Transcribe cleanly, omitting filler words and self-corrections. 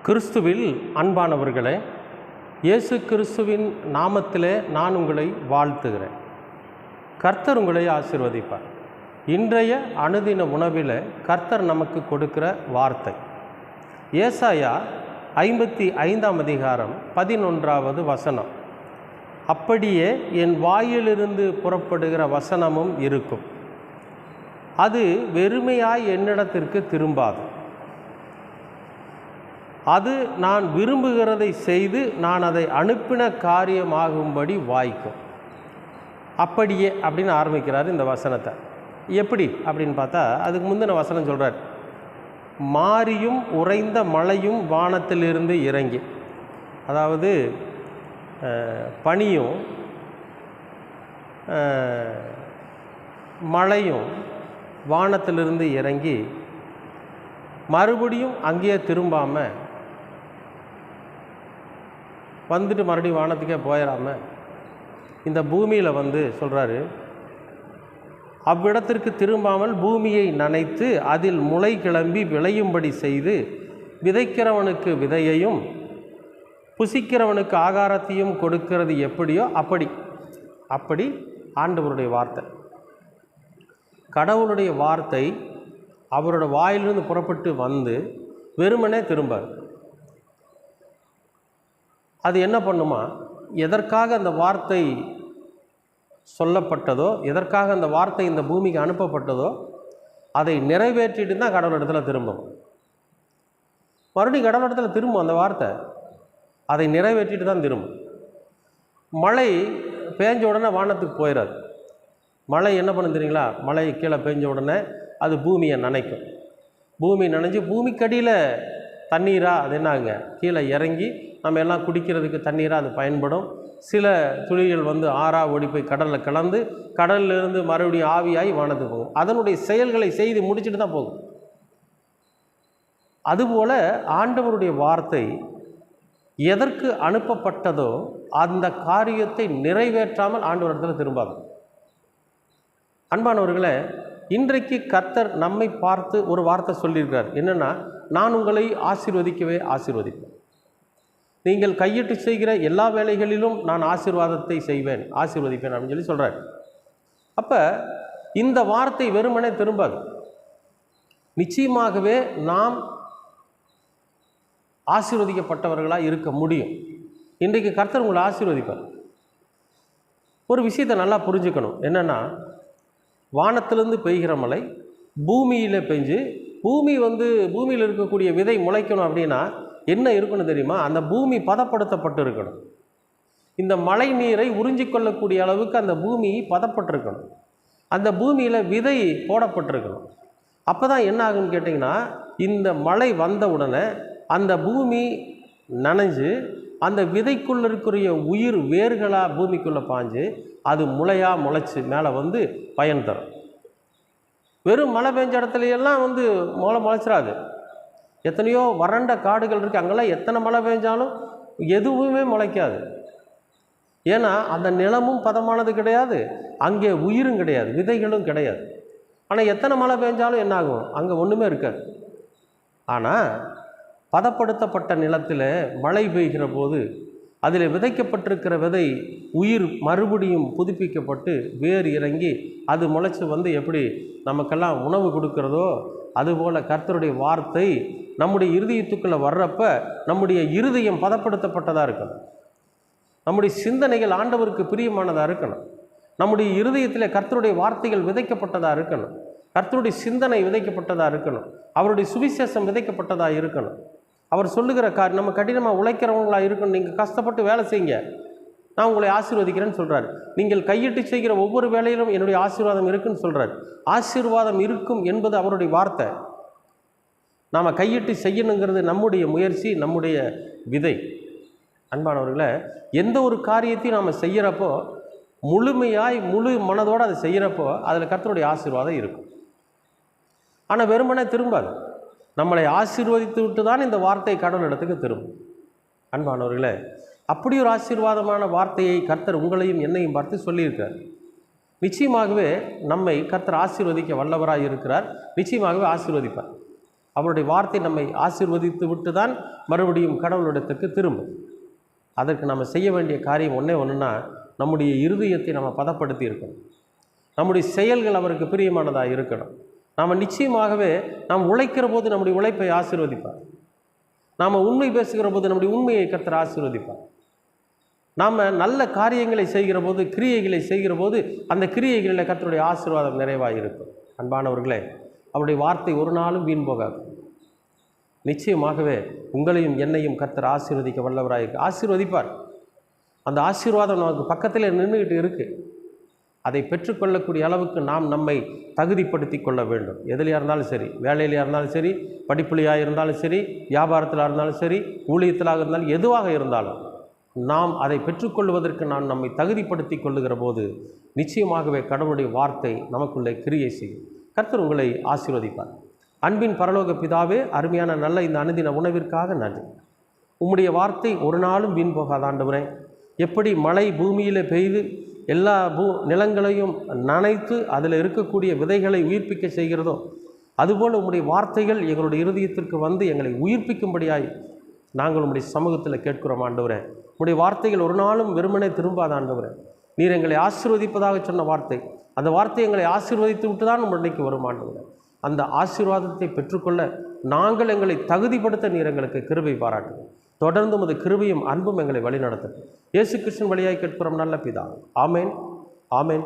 கிறிஸ்துவில் அன்பானவர்களே, இயேசு கிறிஸ்துவின் நாமத்திலே நான் உங்களை வாழ்த்துகிறேன். கர்த்தர் உங்களை ஆசீர்வதிப்பார். இன்றைய அனுதின உணவில் கர்த்தர் நமக்கு கொடுக்கிற வார்த்தை ஏசாயா 55ஆம் அதிகாரம் 11வது வசனம். அப்படியே என் வாயிலிருந்து புறப்படுகிற வசனமும் இருக்கும், அது வெறுமையாய் என்னிடத்திற்கு திரும்பாது, அது நான் விரும்புகிறதை செய்து நான் அதை அனுப்பின காரியமாகும்படி வாய்க்கும். அப்படியே அப்படின்னு ஆரம்பிக்கிறார் இந்த வசனத்தை. எப்படி அப்படின்னு பார்த்தா, அதுக்கு முந்தின வசனம் சொல்கிறார், மாரியும் உறைந்த மழையும் வானத்திலிருந்து இறங்கி. அதாவது பனியும் மழையும் வானத்திலிருந்து இறங்கி மறுபடியும் அங்கேயே திரும்பாமல் வந்துட்டு மறுபடியும் வானத்துக்கே போயிடாமல் இந்த பூமியில் சொல்கிறாரு, அவ்விடத்திற்கு திரும்பாமல் பூமியை நனைத்து அதில் முளை கிளம்பி விளையும்படி செய்து விதைக்கிறவனுக்கு விதையையும் புசிக்கிறவனுக்கு ஆகாரத்தையும் கொடுக்கிறது எப்படியோ அப்படி ஆண்டவருடைய வார்த்தை. கடவுளுடைய வார்த்தை அவரோட வாயிலிருந்து புறப்பட்டு வந்து வெறுமனே திரும்பாது. அது என்ன பண்ணுமா, எதற்காக அந்த வார்த்தை சொல்லப்பட்டதோ, எதற்காக அந்த வார்த்தை இந்த பூமிக்கு அனுப்பப்பட்டதோ அதை நிறைவேற்றிட்டு தான் கடவுளிடத்தில் திரும்பும். மறுபடியும் கடவுளிடத்தில் திரும்பும் அந்த வார்த்தை, அதை நிறைவேற்றிட்டு தான் திரும்பும். மழை பேஞ்ச உடனே வானத்துக்கு போயிடாது. மழை என்ன பண்ணு தெரியுங்களா, மழை கீழே பேஞ்ச உடனே அது பூமியை நனைக்கும். பூமி நனைஞ்சு பூமிக்கடியில் தண்ணீராக அது என்னாங்க கீழே இறங்கி நம்ம எல்லாம் குடிக்கிறதுக்கு தண்ணீராக அது பயன்படும். சில துளிகள் ஆறாக ஓடி போய் கடலில் கலந்து கடலிலிருந்து மறுபடியும் ஆவியாகி வானத்துக்கு போகும். அதனுடைய செயல்களை செய்து முடிச்சுட்டு தான் போகும். அதுபோல் ஆண்டவருடைய வார்த்தை எதற்கு அனுப்பப்பட்டதோ அந்த காரியத்தை நிறைவேற்றாமல் ஆண்டவரிடத்தில் திரும்பாது. அன்பானவர்களே, இன்றைக்கு கர்த்தர் நம்மை பார்த்து ஒரு வார்த்தை சொல்லியிருக்கிறார். என்னென்னா, நான் உங்களை ஆசீர்வதிப்பேன், நீங்கள் கையிட்டு செய்கிற எல்லா வேலைகளிலும் நான் ஆசீர்வாதத்தை செய்வேன், ஆசீர்வதிப்பேன் அப்படின்னு சொல்கிறார். அப்போ இந்த வார்த்தை வெறுமனே திரும்பாது. நிச்சயமாகவே நாம் ஆசீர்வதிக்கப்பட்டவர்களாக இருக்க முடியும். இன்றைக்கு கர்த்தர் உங்களை ஆசீர்வதிப்பார். ஒரு விஷயத்தை நல்லா புரிஞ்சுக்கணும். என்னென்னா, வானத்திலிருந்து பெய்கிற மழை பூமியில் பெஞ்சு பூமியில் இருக்கக்கூடிய விதை முளைக்கணும் அப்படின்னா என்ன இருக்கணும் தெரியுமா, அந்த பூமி பதப்படுத்தப்பட்டு இருக்கணும். இந்த மழை நீரை உறிஞ்சிக்கொள்ளக்கூடிய அளவுக்கு அந்த பூமி பதப்பட்டிருக்கணும். அந்த பூமியில் விதை போடப்பட்டிருக்கணும். அப்போ தான் என்ன ஆகுன்னு கேட்டிங்கன்னா, இந்த மழை வந்த உடனே அந்த பூமி நனைஞ்சு அந்த விதைக்குள்ளே இருக்கிற உயிர் வேர்களாக பூமிக்குள்ளே பாஞ்சு அது முளைச்சி மேலே பயன் தரும். வெறும் மழை பெஞ்ச இடத்துலையெல்லாம் முளைச்சிடாது. எத்தனையோ வறண்ட காடுகள் இருக்குது, அங்கெல்லாம் எத்தனை மழை பெஞ்சாலும் எதுவுமே முளைக்காது. ஏன்னா அந்த நிலமும் பதமானது கிடையாது, அங்கே உயிரும் கிடையாது, விதைகளும் கிடையாது. ஆனால் எத்தனை மழை பெஞ்சாலும் என்னாகும், அங்கே ஒன்றுமே இருக்காது. ஆனால் பதப்படுத்தப்பட்ட நிலத்தில் மழை பெய்கிற போது அதில் விதைக்கப்பட்டிருக்கிற விதை உயிர் மறுபடியும் புதுப்பிக்கப்பட்டு வேர் இறங்கி அது முளைச்சி எப்படி நமக்கெல்லாம் உணவு கொடுக்கிறதோ, அதுபோல் கர்த்தருடைய வார்த்தை நம்முடைய இருதயத்துக்குள்ளே வர்றப்ப நம்முடைய இருதயம் பதப்படுத்தப்பட்டதாக இருக்கணும். நம்முடைய சிந்தனைகள் ஆண்டவருக்கு பிரியமானதாக இருக்கணும். நம்முடைய இருதயத்தில் கர்த்தருடைய வார்த்தைகள் விதைக்கப்பட்டதாக இருக்கணும். கர்த்தருடைய சிந்தனை விதைக்கப்பட்டதாக இருக்கணும். அவருடைய சுவிசேஷம் விதைக்கப்பட்டதாக இருக்கணும். அவர் சொல்லுகிற நம்ம கடினமாக உழைக்கிறவங்களாக இருக்கணும். நீங்கள் கஷ்டப்பட்டு வேலை செய்யுங்க, நான் உங்களை ஆசீர்வதிக்கிறேன்னு சொல்கிறார். நீங்கள் கையிட்டு செய்கிற ஒவ்வொரு வேலையிலும் என்னுடைய ஆசீர்வாதம் இருக்குன்னு சொல்கிறார். ஆசீர்வாதம் இருக்கும் என்பது அவருடைய வார்த்தை. நாம் கையிட்டு செய்யணுங்கிறது நம்முடைய முயற்சி, நம்முடைய விதை. அன்பானவர்களே, எந்த ஒரு காரியத்தையும் நாம் செய்கிறப்போ முழு மனதோடு அதை செய்கிறப்போ அதில் கர்த்தருடைய ஆசீர்வாதம் இருக்கும். ஆனால் வெறுமனே திரும்பாது. நம்மளை ஆசீர்வதித்து விட்டு தான் இந்த வார்த்தை கடவுள் இடத்துக்கு திரும்பும். அன்பானவர்களே, அப்படி ஒரு ஆசீர்வாதமான வார்த்தையை கர்த்தர் உங்களையும் என்னையும் பார்த்து சொல்லியிருக்கிறார். நிச்சயமாகவே நம்மை கர்த்தர் ஆசீர்வதிக்க வல்லவராக இருக்கிறார். நிச்சயமாகவே ஆசீர்வதிப்பார். அவருடைய வார்த்தை நம்மை ஆசீர்வதித்து விட்டு தான் மறுபடியும் கடவுளிடத்துக்கு திரும்பும். அதற்கு நம்ம செய்ய வேண்டிய காரியம் ஒன்றுனா, நம்முடைய இருதயத்தை நம்ம பதப்படுத்தி இருக்கணும். நம்முடைய செயல்கள் அவருக்கு பிரியமானதாக இருக்கணும். நாம் நிச்சயமாகவே நாம் உழைக்கிற போது நம்முடைய உழைப்பை ஆசீர்வதிப்பார். நாம் உண்மை பேசுகிற போது நம்முடைய உண்மையை கர்த்தர் ஆசீர்வதிப்பார். நாம் நல்ல காரியங்களை செய்கிற போது, கிரியைகளை செய்கிற போது, அந்த கிரியைகளில் கர்த்தருடைய ஆசீர்வாதம் நிறைவாக இருக்கும். அன்பானவர்களே, அவருடைய வார்த்தை ஒரு நாளும் வீண் போகாது. நிச்சயமாகவே உங்களையும் என்னையும் கர்த்தர் ஆசீர்வதிக்க வல்லவராக ஆசீர்வதிப்பார். அந்த ஆசீர்வாதம் நமக்கு பக்கத்தில் நின்றுக்கிட்டு இருக்குது. அதை பெற்றுக்கொள்ளக்கூடிய அளவுக்கு நாம் நம்மை தகுதிப்படுத்தி கொள்ள வேண்டும். எதுலையாக இருந்தாலும் சரி, வேலையிலையாக இருந்தாலும் சரி, படிப்புலையாக இருந்தாலும் சரி, வியாபாரத்தில் இருந்தாலும் சரி, ஊழியத்திலாக இருந்தாலும், எதுவாக இருந்தாலும் நாம் அதை பெற்றுக்கொள்வதற்கு நாம் நம்மை தகுதிப்படுத்தி கொள்ளுகிற போது நிச்சயமாகவே கடவுளுடைய வார்த்தை நமக்குள்ளே கிரியை செய்யும். கர்த்தர் உங்களை ஆசீர்வதிப்பார். அன்பின் பரலோக பிதாவே, அருமையான நல்ல இந்த அனுதின உணவிற்காக நன்றி. உம்முடைய வார்த்தை ஒரு நாளும் வீண் போகாத ஆண்டவரே. எப்படி மழை பூமியில் பெய்து எல்லா நிலங்களையும் நனைத்து அதில் இருக்கக்கூடிய விதைகளை உயிர்ப்பிக்க செய்கிறதோ, அதுபோல் உம்முடைய வார்த்தைகள் எங்களுடைய இருதயத்திற்கு வந்து எங்களை உயிர்ப்பிக்கும்படியாய் நாங்கள் உம்முடைய சமூகத்தில் கேட்கிறோம் ஆண்டவரே. உம்முடைய வார்த்தைகள் ஒரு நாளும் வெறுமனே திரும்பாத ஆண்டவரே. நீர் எங்களை ஆசீர்வதிப்பதாக சொன்ன வார்த்தை, அந்த வார்த்தை எங்களை ஆசீர்வதித்து விட்டு தான் உம்முடைக்கு வரும் ஆண்டவரே. அந்த ஆசீர்வாதத்தை பெற்றுக்கொள்ள நாங்கள் எங்களை தகுதிப்படுத்த நீர் எங்களுக்கு கிருபை பாராட்டுங்கள். தொடர்ந்து உமது கிருபையும் அன்பும் எங்களை வழிநடத்தட்டும். இயேசு கிறிஸ்துவின் வழியாய் கேட்கிறோம் நல்ல பிதாவே. ஆமேன், ஆமேன்.